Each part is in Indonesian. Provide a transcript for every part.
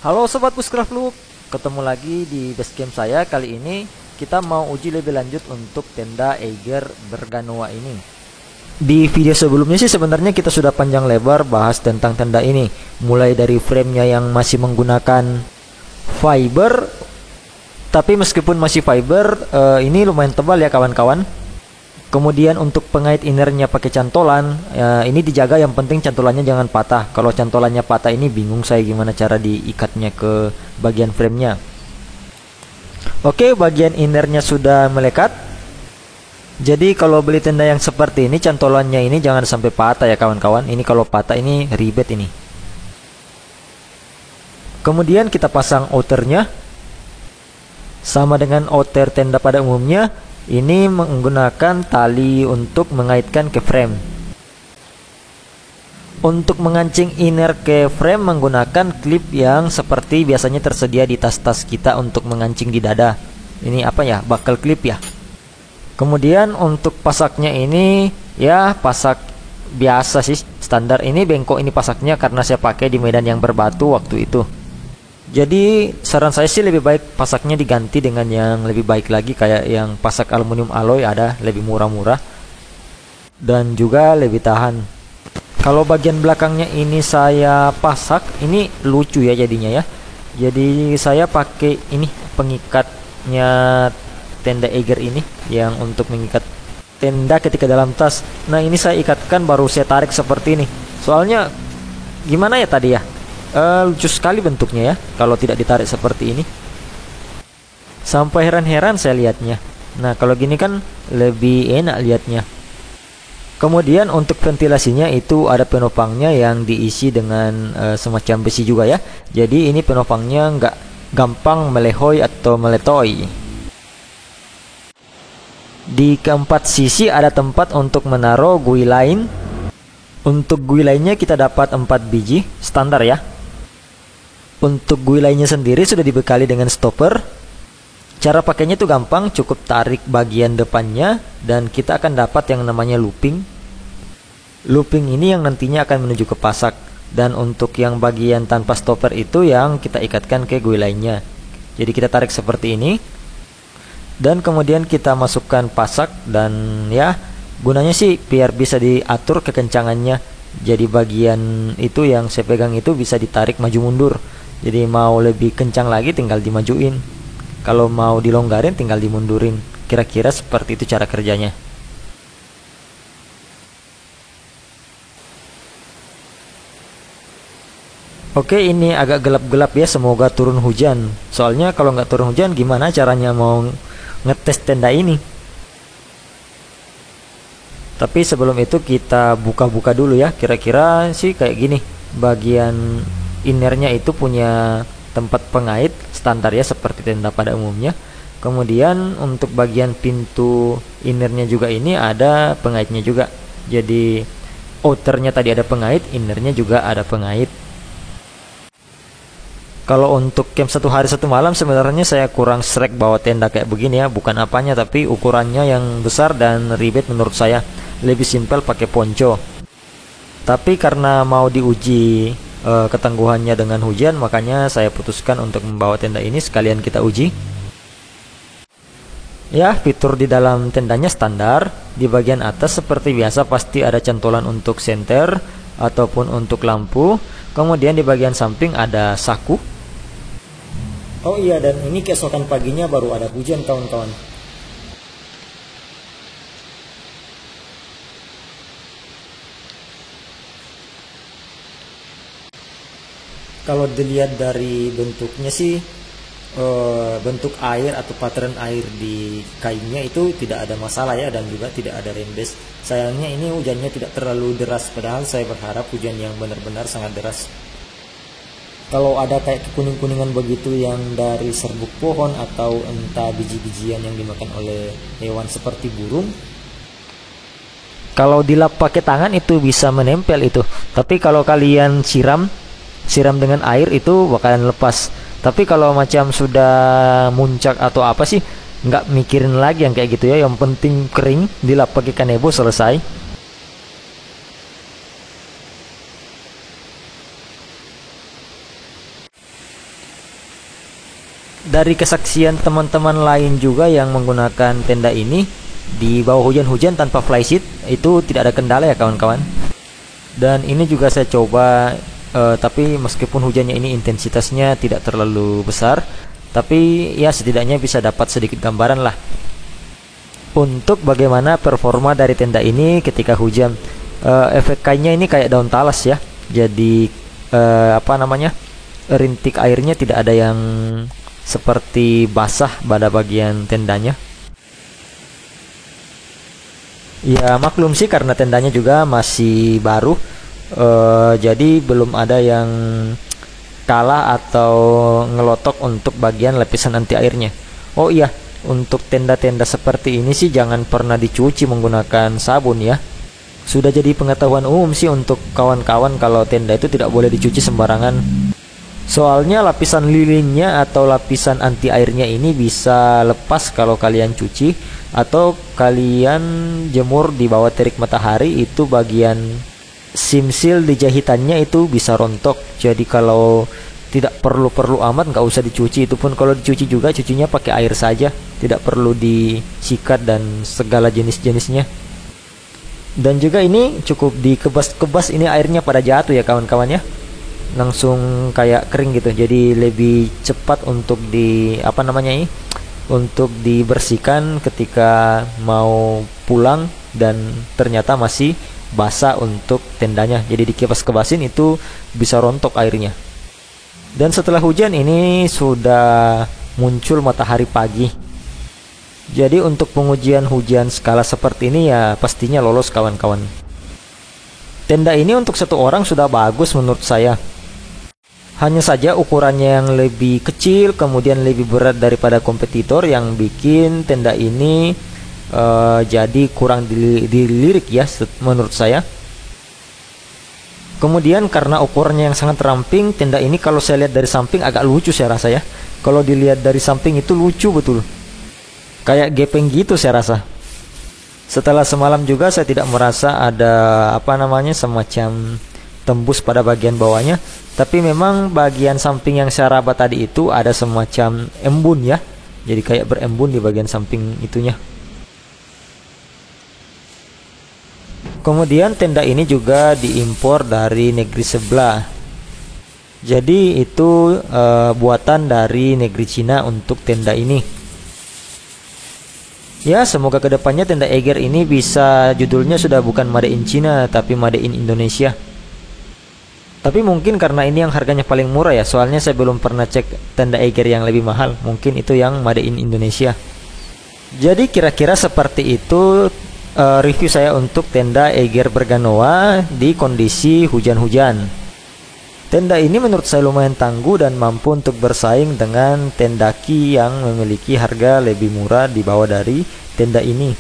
Halo Sobat Bushcraft Loop, ketemu lagi di basecamp saya. Kali ini kita mau uji lebih lanjut untuk tenda Eiger Berganoa ini. Di video sebelumnya sih sebenarnya kita sudah panjang lebar bahas tentang tenda ini, mulai dari framenya yang masih menggunakan fiber. Tapi meskipun masih fiber, ini lumayan tebal ya kawan-kawan. Kemudian untuk pengait innernya pakai cantolan, ini dijaga, yang penting cantolannya jangan patah. Kalau cantolannya patah ini bingung saya gimana cara diikatnya ke bagian framenya. Oke, bagian innernya sudah melekat. Jadi kalau beli tenda yang seperti ini, cantolannya ini jangan sampai patah ya kawan-kawan. Ini kalau patah ini ribet ini. Kemudian kita pasang outernya. Sama dengan outer tenda pada umumnya, ini menggunakan tali untuk mengaitkan ke frame. Untuk mengancing inner ke frame menggunakan klip yang seperti biasanya tersedia di tas-tas kita untuk mengancing di dada. Ini apa ya? Buckle clip ya. Kemudian untuk pasaknya ini ya pasak biasa sih, standar. Ini bengkok ini pasaknya karena saya pakai di medan yang berbatu waktu itu. Jadi saran saya sih lebih baik pasaknya diganti dengan yang lebih baik lagi, kayak yang pasak aluminium alloy, ada lebih murah-murah dan juga lebih tahan. Kalau bagian belakangnya ini saya pasak, ini lucu ya jadinya ya. Jadi saya pakai ini pengikatnya tenda Eiger ini yang untuk mengikat tenda ketika dalam tas. Nah ini saya ikatkan baru saya tarik seperti ini. Soalnya gimana ya tadi ya? Lucu sekali bentuknya ya kalau tidak ditarik seperti ini. Sampai heran-heran saya lihatnya. Nah kalau gini kan lebih enak lihatnya. Kemudian untuk ventilasinya itu ada penopangnya yang diisi dengan semacam besi juga ya. Jadi ini penopangnya nggak gampang melehoi atau meletoi. Di keempat sisi ada tempat untuk menaruh gui lain. Untuk gui lainnya kita dapat 4 biji standar ya. Untuk gui lainnya sendiri sudah dibekali dengan stopper. Cara pakainya itu gampang, cukup tarik bagian depannya dan kita akan dapat yang namanya looping. Looping ini yang nantinya akan menuju ke pasak. Dan untuk yang bagian tanpa stopper itu yang kita ikatkan ke gui lainnya. Jadi kita tarik seperti ini. Dan kemudian kita masukkan pasak dan ya gunanya sih biar bisa diatur kekencangannya. Jadi bagian itu yang saya pegang itu bisa ditarik maju mundur. Jadi mau lebih kencang lagi tinggal dimajuin. Kalau mau dilonggarin tinggal dimundurin. Kira-kira seperti itu cara kerjanya. Oke, ini agak gelap-gelap ya, semoga turun hujan. Soalnya kalau nggak turun hujan gimana caranya mau ngetes tenda ini. Tapi sebelum itu kita buka-buka dulu ya. Kira-kira sih kayak gini. Bagian innernya itu punya tempat pengait standar ya seperti tenda pada umumnya. Kemudian untuk bagian pintu innernya juga ini ada pengaitnya juga. Jadi outernya tadi ada pengait, innernya juga ada pengait. Kalau untuk camp 1 hari 1 malam sebenarnya saya kurang srek bawa tenda kayak begini ya. Bukan apanya, tapi ukurannya yang besar dan ribet menurut saya. Lebih simpel pakai ponco. Tapi karena mau diuji ketangguhannya dengan hujan, makanya saya putuskan untuk membawa tenda ini sekalian kita uji. Ya, fitur di dalam tendanya standar. Di bagian atas seperti biasa pasti ada cantolan untuk senter ataupun untuk lampu. Kemudian di bagian samping ada saku. Oh iya, dan ini keesokan paginya baru ada hujan kawan-kawan. Kalau dilihat dari bentuknya sih, bentuk air atau pattern air di kainnya itu tidak ada masalah ya, dan juga tidak ada rembes. Sayangnya ini hujannya tidak terlalu deras, padahal saya berharap hujan yang benar-benar sangat deras. Kalau ada kayak kuning-kuningan begitu yang dari serbuk pohon atau entah biji-bijian yang dimakan oleh hewan seperti burung, kalau dilap pakai tangan itu bisa menempel itu. Tapi kalau kalian siram dengan air itu bakalan lepas. Tapi kalau macam sudah muncak atau apa sih, nggak mikirin lagi yang kayak gitu ya. Yang penting kering, dilap pakai kanebo, selesai. Dari kesaksian teman-teman lain juga yang menggunakan tenda ini di bawah hujan-hujan tanpa flysheet itu tidak ada kendala ya kawan-kawan. Dan ini juga saya coba, tapi meskipun hujannya ini intensitasnya tidak terlalu besar, tapi ya setidaknya bisa dapat sedikit gambaran lah untuk bagaimana performa dari tenda ini ketika hujan. Efek kainnya ini kayak daun talas ya, jadi rintik airnya tidak ada yang seperti basah pada bagian tendanya. Ya maklum sih karena tendanya juga masih baru, jadi belum ada yang kalah atau ngelotok untuk bagian lapisan anti airnya. Oh iya, untuk tenda-tenda seperti ini sih jangan pernah dicuci menggunakan sabun ya. Sudah jadi pengetahuan umum sih untuk kawan-kawan kalau tenda itu tidak boleh dicuci sembarangan. Soalnya lapisan lilinnya atau lapisan anti airnya ini bisa lepas kalau kalian cuci atau kalian jemur di bawah terik matahari, itu bagian simsil di jahitannya itu bisa rontok. Jadi kalau tidak perlu amat nggak usah dicuci, itu pun kalau dicuci juga cucinya pakai air saja, tidak perlu disikat dan segala jenis-jenisnya. Dan juga ini cukup dikebas-kebas, ini airnya pada jatuh ya kawan-kawan ya, langsung kayak kering gitu, jadi lebih cepat untuk untuk dibersihkan ketika mau pulang dan ternyata masih basah untuk tendanya. Jadi dikebas-kebasin itu bisa rontok airnya. Dan setelah hujan ini sudah muncul matahari pagi. Jadi untuk pengujian hujan skala seperti ini ya pastinya lolos kawan-kawan. Tenda ini untuk satu orang sudah bagus menurut saya. Hanya saja ukurannya yang lebih kecil, kemudian lebih berat daripada kompetitor, yang bikin tenda ini jadi kurang dilirik ya menurut saya. Kemudian karena ukurannya yang sangat ramping, tenda ini kalau saya lihat dari samping agak lucu saya rasa ya. Kalau dilihat dari samping itu lucu betul, kayak gepeng gitu saya rasa. Setelah semalam juga saya tidak merasa ada semacam tembus pada bagian bawahnya, tapi memang bagian samping yang saya raba tadi itu ada semacam embun ya, jadi kayak berembun di bagian samping itunya. Kemudian tenda ini juga diimpor dari negeri sebelah, jadi itu buatan dari negeri Cina untuk tenda ini. Ya semoga kedepannya tenda Eiger ini bisa judulnya sudah bukan Made in China tapi Made in Indonesia. Tapi mungkin karena ini yang harganya paling murah ya, soalnya saya belum pernah cek tenda Eiger yang lebih mahal, mungkin itu yang Made in Indonesia. Jadi kira-kira seperti itu review saya untuk tenda Eiger Berganoa di kondisi hujan-hujan. Tenda ini menurut saya lumayan tangguh dan mampu untuk bersaing dengan tenda Ki yang memiliki harga lebih murah di bawah dari tenda ini.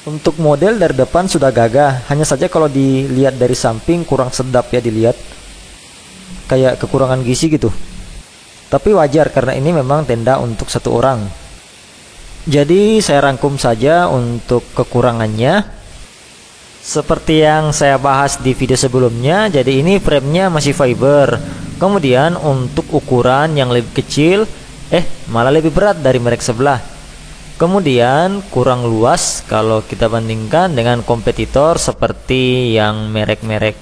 Untuk model dari depan sudah gagah, hanya saja kalau dilihat dari samping kurang sedap ya dilihat, kayak kekurangan gizi gitu. Tapi wajar karena ini memang tenda untuk satu orang. Jadi saya rangkum saja untuk kekurangannya. Seperti yang saya bahas di video sebelumnya, jadi ini framenya masih fiber. Kemudian untuk ukuran yang lebih kecil, malah lebih berat dari merek sebelah. Kemudian kurang luas kalau kita bandingkan dengan kompetitor seperti yang merek-merek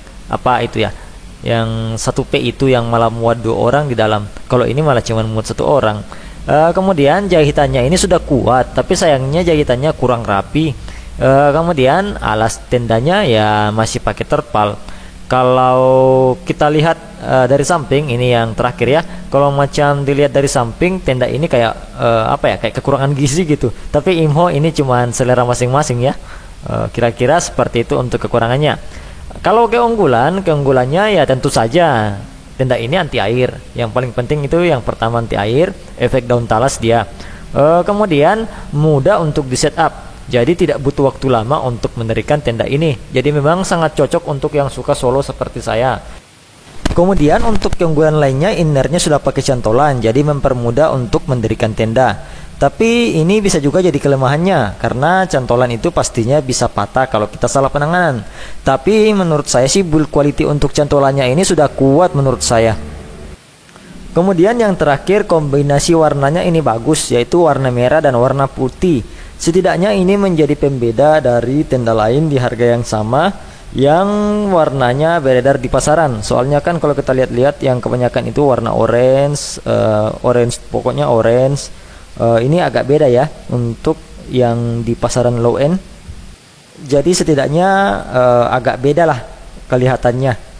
yang 1P itu yang malah muat 2 orang di dalam. Kalau ini malah cuma muat 1 orang. Kemudian jahitannya ini sudah kuat, tapi sayangnya jahitannya kurang rapi. Kemudian alas tendanya ya masih pakai terpal. Kalau kita lihat dari samping, ini yang terakhir ya, kalau macam dilihat dari samping tenda ini kayak kayak kekurangan gizi gitu. Tapi info ini cuman selera masing-masing ya. Kira-kira seperti itu untuk kekurangannya. Kalau keunggulannya ya tentu saja tenda ini anti air. Yang paling penting itu yang pertama anti air, efek daun talas dia. Kemudian mudah untuk di setup. Jadi tidak butuh waktu lama untuk mendirikan tenda ini. Jadi memang sangat cocok untuk yang suka solo seperti saya. Kemudian untuk keunggulan lainnya, innernya sudah pakai cantolan, jadi mempermudah untuk mendirikan tenda. Tapi ini bisa juga jadi kelemahannya, karena cantolan itu pastinya bisa patah kalau kita salah penanganan. Tapi menurut saya sih build quality untuk cantolannya ini sudah kuat menurut saya. Kemudian yang terakhir, kombinasi warnanya ini bagus, yaitu warna merah dan warna putih. Setidaknya ini menjadi pembeda dari tenda lain di harga yang sama yang warnanya beredar di pasaran. Soalnya kan kalau kita lihat-lihat yang kebanyakan itu warna orange, pokoknya orange. Ini agak beda ya untuk yang di pasaran low end. Jadi setidaknya agak beda lah kelihatannya.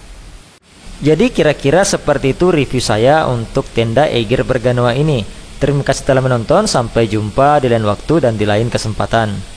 Jadi kira-kira seperti itu review saya untuk tenda Eiger Berganoa ini. Terima kasih telah menonton, sampai jumpa di lain waktu dan di lain kesempatan.